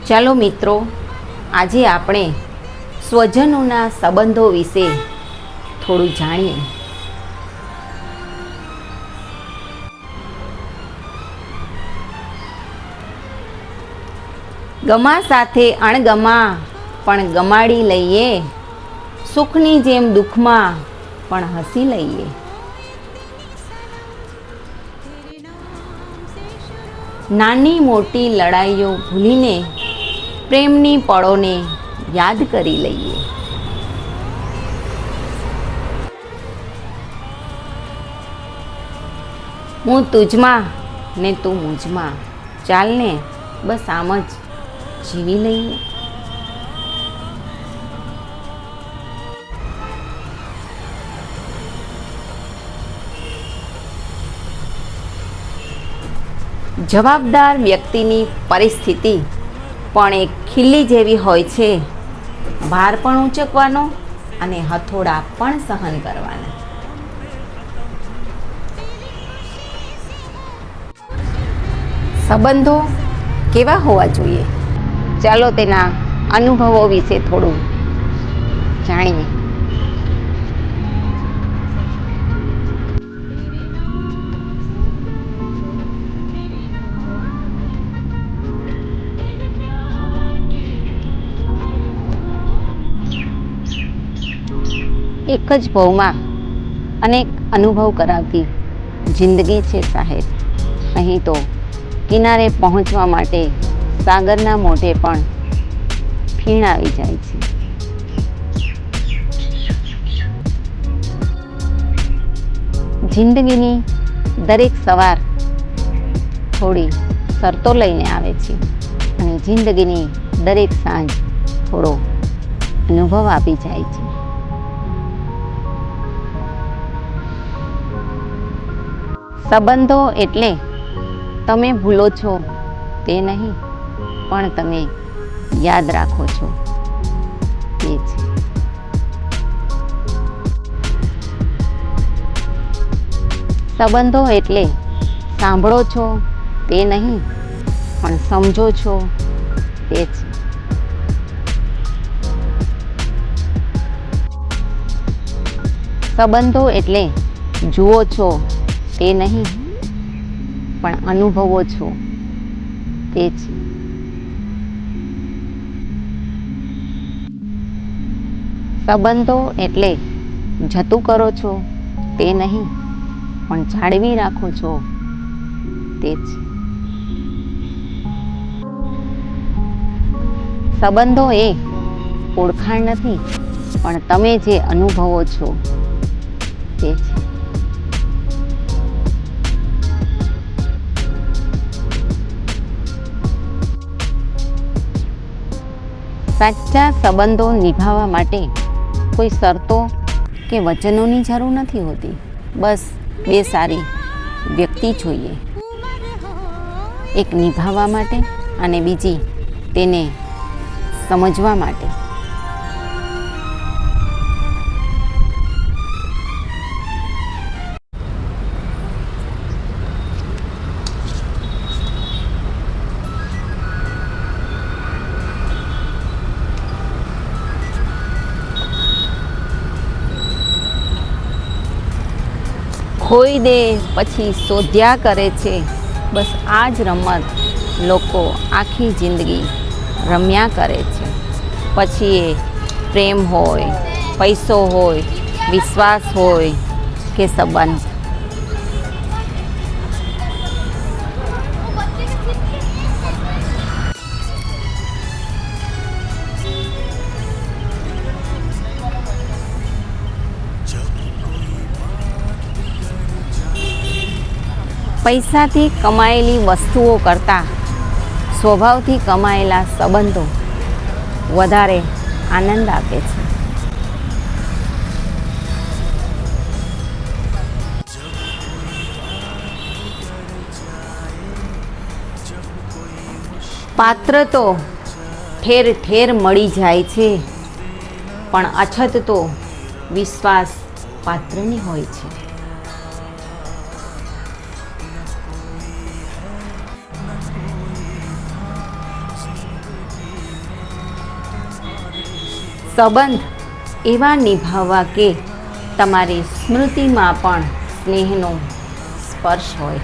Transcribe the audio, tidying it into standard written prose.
ચાલો મિત્રો, આજે આપણે સ્વજનોના સંબંધો વિશે થોડું જાણીએ. ગમા સાથે અણગમા પણ ગમાડી લઈએ, સુખની જેમ દુઃખમાં પણ હસી લઈએ. નાની મોટી લડાઈઓ ભૂલીને પ્રેમની પળોને યાદ કરી લઈએ. હું તુજમાં ને તું મુજમાં, ચાલને બસ આમ જ જીવી લઈએ. જવાબદાર વ્યક્તિની પરિસ્થિતિ પણ એક ખીલ્લી જેવી હોય છે. ભાર પણ ઊંચકવાનો અને હથોડા પણ સહન કરવાના. સંબંધો કેવા હોવા જોઈએ? ચાલો તેના અનુભવો વિશે થોડું જાણીએ. એક જ ભવમાં અનેક અનુભવ કરાવતી જિંદગી છે સાહેબ. અહીં તો કિનારે પહોંચવા માટે સાગરના મોઢે પણ ફીણ આવી જાય છે. જિંદગીની દરેક સવાર થોડી શરતો લઈને આવે છે અને જિંદગીની દરેક સાંજ થોડો અનુભવ આપી જાય છે. સંબંધો એટલે તમે ભૂલો છો તે નહીં, પણ તમે યાદ રાખો છો તે છે. સંબંધો એટલે સાંભળો છો તે નહીં, પણ સમજો છો તે છે. સંબંધો એટલે જુઓ છો તે નહીં, પણ અનુભવો છો તે છે. સંબંધો એટલે જતું કરો છો તે નહીં, પણ જાળવી રાખો છો તે છે. સંબંધો એ ઓળખાણ નથી, પણ તમે જે અનુભવો છો તે છે. સાચા સંબંધો નિભાવવા માટે કોઈ શરતો કે વચનોની જરૂર નથી હોતી. બસ બે સારી વ્યક્તિ જોઈએ, એક નિભાવવા માટે અને બીજી તેને સમજવા માટે. ખોઈ દે પછી શોધ્યા કરે છે, બસ આ જ રમત લોકો આખી જિંદગી રમ્યા કરે છે. પછી એ પ્રેમ હોય, પૈસો હોય, વિશ્વાસ હોય કે સંબંધ. પૈસાથી કમાયેલી વસ્તુઓ કરતાં સ્વભાવથી કમાયેલા સંબંધો વધારે આનંદ આપે છે. પાત્ર તો ઠેર ઠેર મળી જાય છે, પણ અછત તો વિશ્વાસ પાત્રની હોય છે. સંબંધ એવા નિભાવવા કે તમારી સ્મૃતિમાં પણ સ્નેહનો સ્પર્શ હોય.